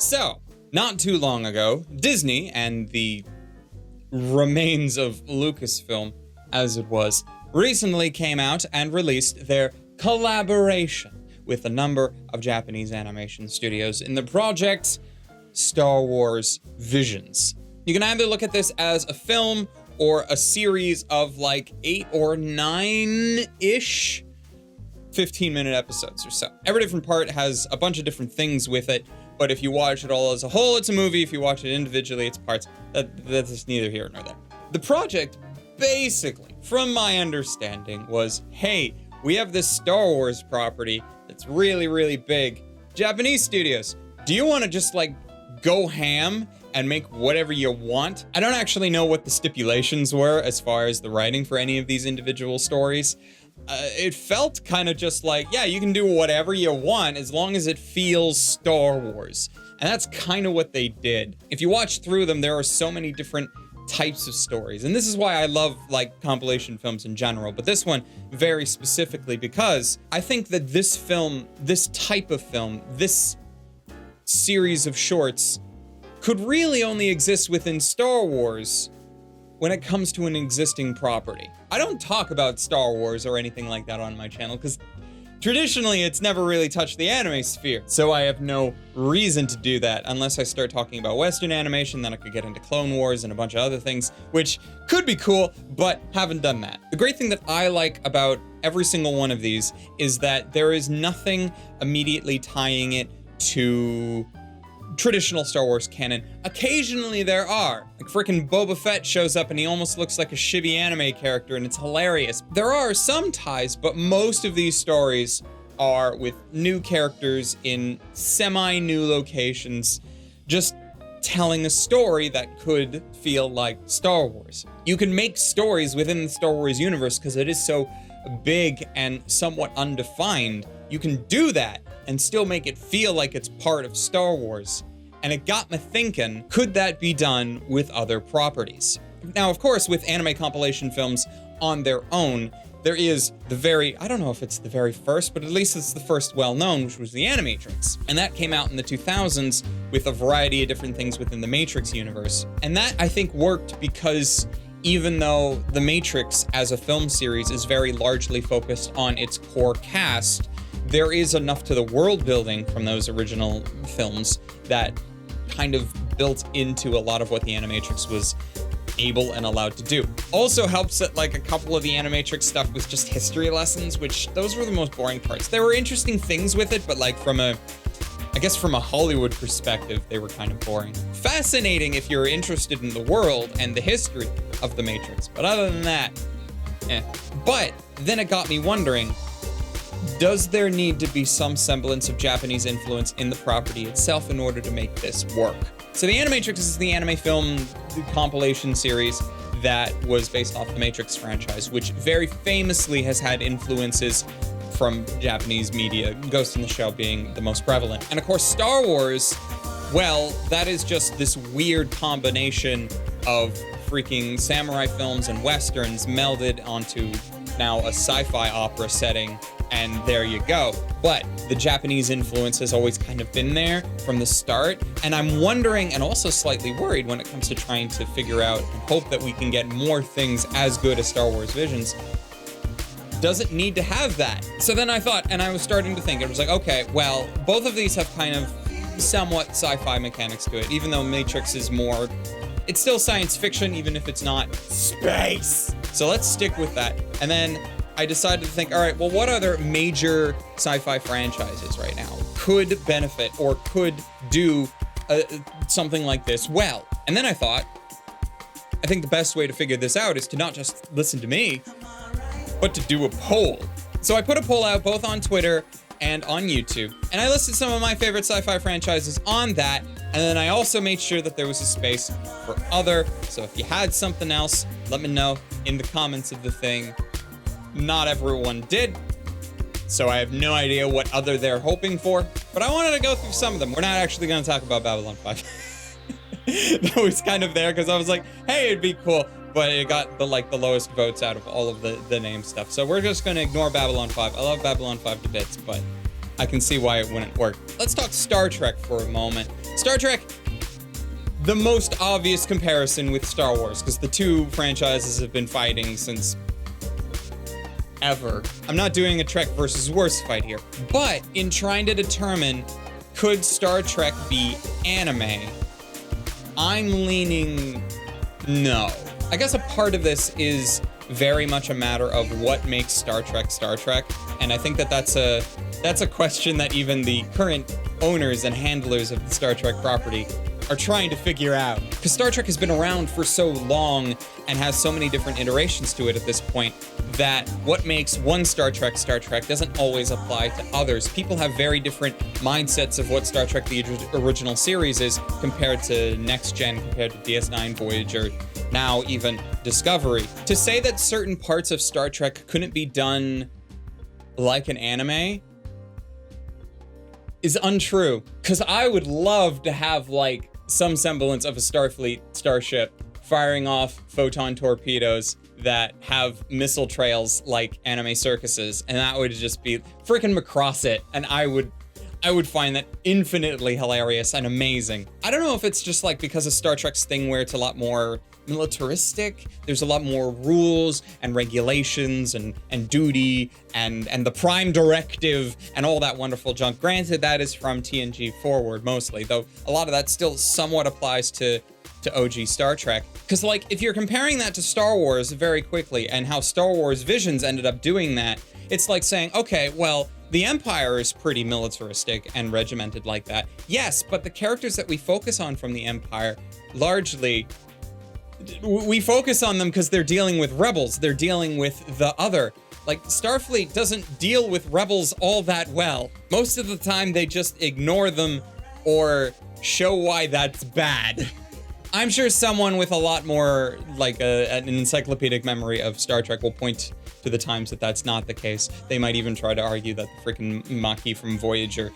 So, not too long ago, Disney and the remains of Lucasfilm, as it was, recently came out and released their collaboration with a number of Japanese animation studios in the project Star Wars Visions. You can either look at this as a film or a series of like 8 or 9-ish 15-minute episodes or so. Every different part has a bunch of different things with it, but if you watch it all as a whole, it's a movie. If you watch it individually, it's parts. That's neither here nor there. The project, basically, from my understanding, was, hey, we have this Star Wars property that's really, really big. Japanese studios, do you want to just like go ham and make whatever you want? I don't actually know what the stipulations were as far as the writing for any of these individual stories. It felt kind of just like, yeah, you can do whatever you want as long as it feels Star Wars. And that's kind of what they did. If you watch through them, there are so many different types of stories. And this is why I love like compilation films in general, but this one very specifically because I think that this film, this type of film, this series of shorts could really only exist within Star Wars when it comes to an existing property. I don't talk about Star Wars or anything like that on my channel because traditionally it's never really touched the anime sphere, so I have no reason to do that unless I start talking about Western animation. Then I could get into Clone Wars and a bunch of other things, which could be cool, but haven't done that. The great thing that I like about every single one of these is that there is nothing immediately tying it to traditional Star Wars canon. Occasionally there are. Like frickin' Boba Fett shows up and he almost looks like a chibi anime character and it's hilarious. There are some ties, but most of these stories are with new characters in semi-new locations, just telling a story that could feel like Star Wars. You can make stories within the Star Wars universe because it is so big and somewhat undefined. You can do that and still make it feel like it's part of Star Wars. And it got me thinking, could that be done with other properties? Now, of course, with anime compilation films on their own, there is the very, I don't know if it's the very first, but at least it's the first well-known, which was the Animatrix. And that came out in the 2000s with a variety of different things within the Matrix universe. And that, I think, worked because even though the Matrix as a film series is very largely focused on its core cast, there is enough to the world building from those original films that kind of built into a lot of what the Animatrix was able and allowed to do. Also helps that like a couple of the Animatrix stuff was just history lessons, which those were the most boring parts. There were interesting things with it, but like from a Hollywood perspective, they were kind of boring. Fascinating if you're interested in the world and the history of the Matrix, but other than that, But then it got me wondering, does there need to be some semblance of Japanese influence in the property itself in order to make this work? So the Animatrix is the anime film compilation series that was based off the Matrix franchise, which very famously has had influences from Japanese media, Ghost in the Shell being the most prevalent. And of course, Star Wars, well, that is just this weird combination of freaking samurai films and westerns melded onto now a sci-fi opera setting, and there you go. But the Japanese influence has always kind of been there from the start, and I'm wondering and also slightly worried when it comes to trying to figure out and hope that we can get more things as good as Star Wars Visions. Does it need to have that? So then I thought, and I was starting to think, it was like, okay, well, both of these have kind of somewhat sci-fi mechanics to it, even though Matrix is more, it's still science fiction, even if it's not space. So let's stick with that. And then I decided to think, all right, well, what other major sci-fi franchises right now could benefit or could do something like this well? And then I thought, I think the best way to figure this out is to not just listen to me, but to do a poll. So I put a poll out both on Twitter and on YouTube, and I listed some of my favorite sci-fi franchises on that, and then I also made sure that there was a space for other, so if you had something else, let me know in the comments of the thing. Not everyone did, so I have no idea what other they're hoping for, but I wanted to go through some of them. We're not actually going to talk about Babylon 5. That was kind of there because I was like, hey, it'd be cool, but it got the lowest votes out of all of the name stuff. So we're just going to ignore Babylon 5. I love Babylon 5 to bits, but I can see why it wouldn't work. Let's talk Star Trek for a moment. Star Trek, the most obvious comparison with Star Wars, because the two franchises have been fighting since ever. I'm not doing a Trek versus worst fight here, but in trying to determine could Star Trek be anime, I'm leaning no. I guess a part of this is very much a matter of what makes Star Trek Star Trek, and I think that that's a question that even the current owners and handlers of the Star Trek property are trying to figure out. Because Star Trek has been around for so long and has so many different iterations to it at this point that what makes one Star Trek doesn't always apply to others. People have very different mindsets of what Star Trek the original series is compared to Next Gen, compared to DS9, Voyager, now even Discovery. To say that certain parts of Star Trek couldn't be done like an anime is untrue. Because I would love to have like some semblance of a Starfleet starship firing off photon torpedoes that have missile trails like anime circuses, and that would just be freaking macross it, and I would find that infinitely hilarious and amazing. I don't know if it's just like because of Star Trek's thing where it's a lot more militaristic, there's a lot more rules and regulations and duty and the prime directive and all that wonderful junk. Granted, that is from TNG forward mostly, though a lot of that still somewhat applies to OG Star Trek. Because like, if you're comparing that to Star Wars very quickly and how Star Wars Visions ended up doing that, it's like saying, okay, well, the Empire is pretty militaristic and regimented like that. Yes, but the characters that we focus on from the Empire, largely, we focus on them because they're dealing with rebels. They're dealing with the other. Like, Starfleet doesn't deal with rebels all that well. Most of the time, they just ignore them or show why that's bad. I'm sure someone with a lot more, like, an encyclopedic memory of Star Trek will point to the times that that's not the case. They might even try to argue that the freaking Maquis from Voyager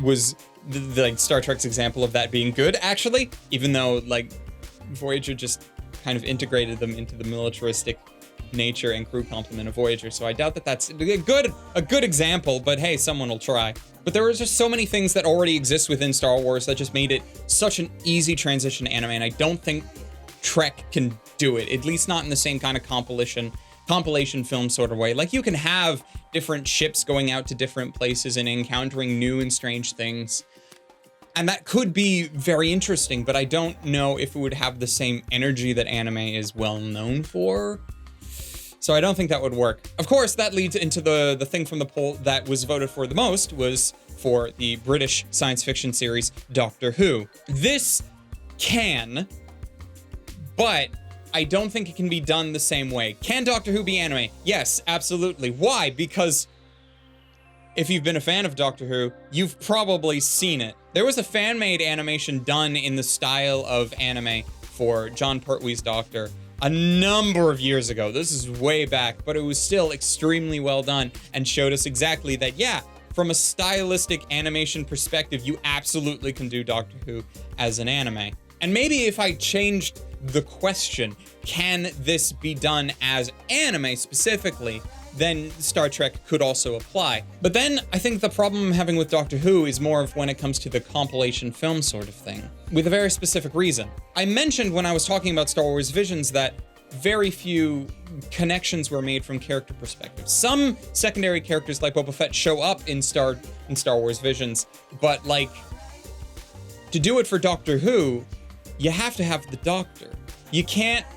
was like Star Trek's example of that being good, actually, even though, like, Voyager just kind of integrated them into the militaristic nature and crew complement of Voyager, so I doubt that that's a good example, but hey, someone will try. But there were just so many things that already exist within Star Wars that just made it such an easy transition to anime, and I don't think Trek can do it, at least not in the same kind of compilation film sort of way. Like, you can have different ships going out to different places and encountering new and strange things, and that could be very interesting, but I don't know if it would have the same energy that anime is well known for. So I don't think that would work. Of course, that leads into the thing from the poll that was voted for the most was for the British science fiction series Doctor Who. This can, but I don't think it can be done the same way. Can Doctor Who be anime? Yes, absolutely. Why? Because if you've been a fan of Doctor Who, you've probably seen it. There was a fan-made animation done in the style of anime for John Pertwee's Doctor a number of years ago. This is way back, but it was still extremely well done and showed us exactly that, yeah, from a stylistic animation perspective, you absolutely can do Doctor Who as an anime. And maybe if I changed the question, can this be done as anime specifically, then Star Trek could also apply. But then I think the problem I'm having with Doctor Who is more of when it comes to the compilation film sort of thing, with a very specific reason. I mentioned when I was talking about Star Wars Visions that very few connections were made from character perspective. Some secondary characters like Boba Fett show up in Star Wars Visions, but like, to do it for Doctor Who, you have to have the Doctor. You can't,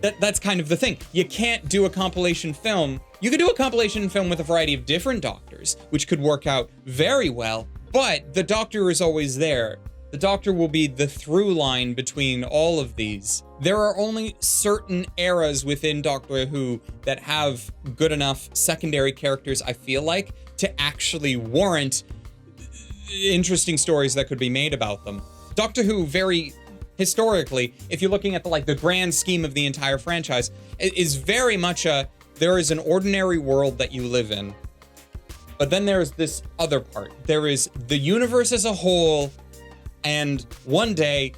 that's kind of the thing. You can't do a compilation film. You could do a compilation film with a variety of different Doctors, which could work out very well, but the Doctor is always there. The Doctor will be the through line between all of these. There are only certain eras within Doctor Who that have good enough secondary characters, I feel like, to actually warrant interesting stories that could be made about them. Doctor Who, very historically, if you're looking at the grand scheme of the entire franchise, is very much there is an ordinary world that you live in, but then there's this other part. There is the universe as a whole, and one day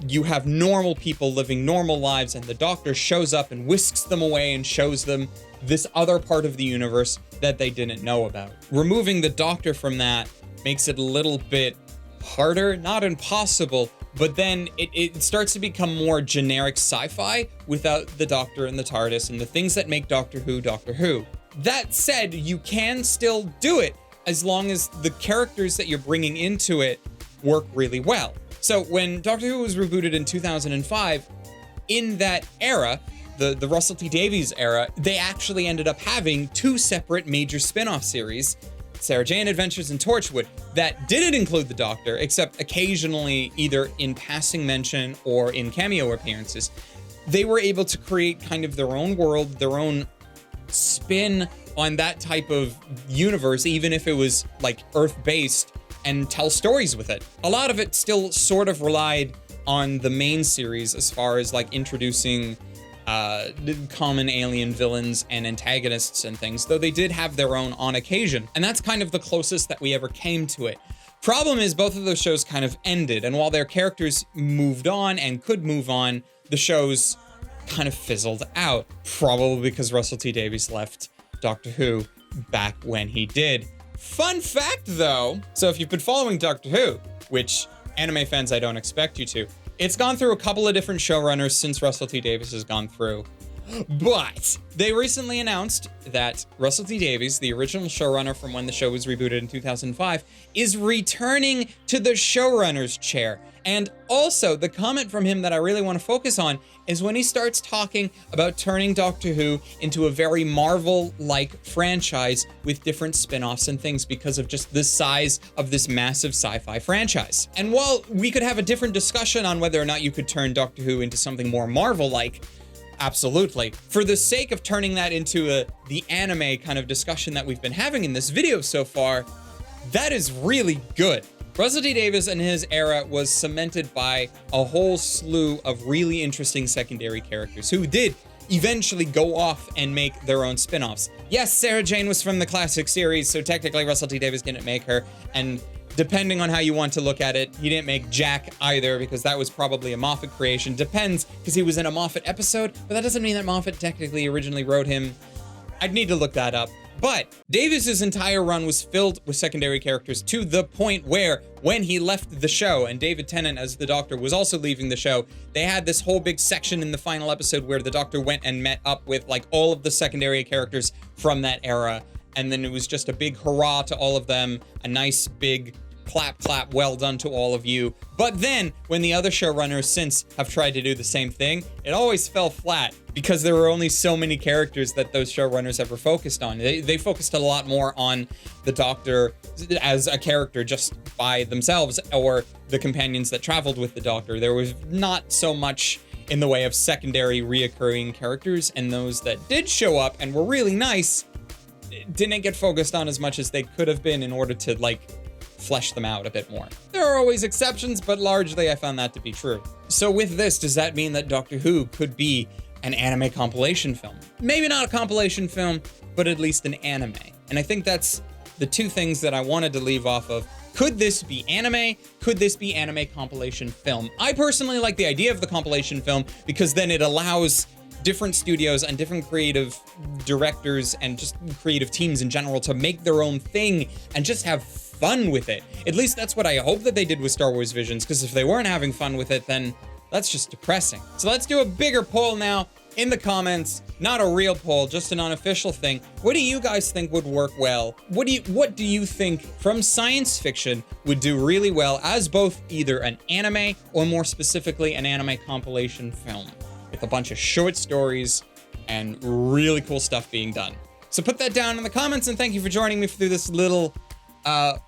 you have normal people living normal lives, and the Doctor shows up and whisks them away and shows them this other part of the universe that they didn't know about. Removing the Doctor from that makes it a little bit harder, not impossible, but then it starts to become more generic sci-fi without the Doctor and the TARDIS and the things that make Doctor Who Doctor Who. That said, you can still do it as long as the characters that you're bringing into it work really well. So when Doctor Who was rebooted in 2005, in that era, the Russell T Davies era, they actually ended up having 2 separate major spin-off series, Sarah Jane Adventures and Torchwood, that didn't include the Doctor, except occasionally either in passing mention or in cameo appearances. They were able to create kind of their own world, their own spin on that type of universe, even if it was like Earth-based, and tell stories with it. A lot of it still sort of relied on the main series as far as like introducing common alien villains and antagonists and things, though they did have their own on occasion. And that's kind of the closest that we ever came to it. Problem is, both of those shows kind of ended, and while their characters moved on and could move on, the shows kind of fizzled out, probably because Russell T Davies left Doctor Who back when he did. Fun fact though, so if you've been following Doctor Who, which anime fans I don't expect you to, it's gone through a couple of different showrunners since Russell T Davies has gone through. But they recently announced that Russell T Davies, the original showrunner from when the show was rebooted in 2005, is returning to the showrunner's chair. And also, the comment from him that I really want to focus on is when he starts talking about turning Doctor Who into a very Marvel-like franchise with different spin-offs and things because of just the size of this massive sci-fi franchise. And while we could have a different discussion on whether or not you could turn Doctor Who into something more Marvel-like, absolutely. For the sake of turning that into the anime kind of discussion that we've been having in this video so far, that is really good. Russell T Davies and his era was cemented by a whole slew of really interesting secondary characters who did eventually go off and make their own spin-offs. Yes, Sarah Jane was from the classic series, so technically Russell T Davies didn't make her, and depending on how you want to look at it, he didn't make Jack either, because that was probably a Moffat creation. Depends, because he was in a Moffat episode, but that doesn't mean that Moffat technically originally wrote him. I'd need to look that up. But Davies's entire run was filled with secondary characters to the point where when he left the show, and David Tennant as the Doctor was also leaving the show, they had this whole big section in the final episode where the Doctor went and met up with like all of the secondary characters from that era. And then it was just a big hurrah to all of them, a nice big clap, clap, well done to all of you. But then, when the other showrunners since have tried to do the same thing, it always fell flat because there were only so many characters that those showrunners ever focused on. They focused a lot more on the Doctor as a character just by themselves, or the companions that traveled with the Doctor. There was not so much in the way of secondary reoccurring characters, and those that did show up and were really nice didn't get focused on as much as they could have been in order to, like, flesh them out a bit more. There are always exceptions, but largely I found that to be true. So with this, does that mean that Doctor Who could be an anime compilation film? Maybe not a compilation film, but at least an anime. And I think that's the two things that I wanted to leave off of. Could this be anime? Could this be anime compilation film? I personally like the idea of the compilation film because then it allows different studios and different creative directors and just creative teams in general to make their own thing and just have fun with it. At least that's what I hope that they did with Star Wars Visions, because if they weren't having fun with it, then that's just depressing. So let's do a bigger poll now in the comments. Not a real poll, just an unofficial thing. What do you guys think would work well? What do you think from science fiction would do really well as both either an anime or more specifically an anime compilation film with a bunch of short stories and really cool stuff being done? So put that down in the comments, and thank you for joining me through this little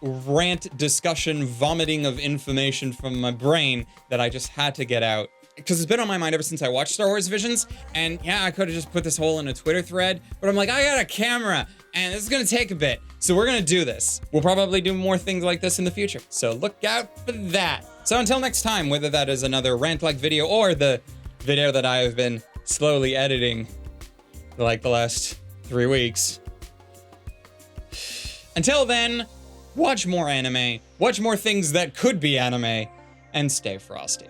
rant discussion vomiting of information from my brain that I just had to get out, because it's been on my mind ever since I watched Star Wars Visions. And yeah, I could have just put this whole in a Twitter thread, but I'm like, I got a camera and this is gonna take a bit, so we're gonna do this. We'll probably do more things like this in the future, so look out for that. So until next time, whether that is another rant-like video or the video that I have been slowly editing for like the last 3 weeks, until then, watch more anime, watch more things that could be anime, and stay frosty.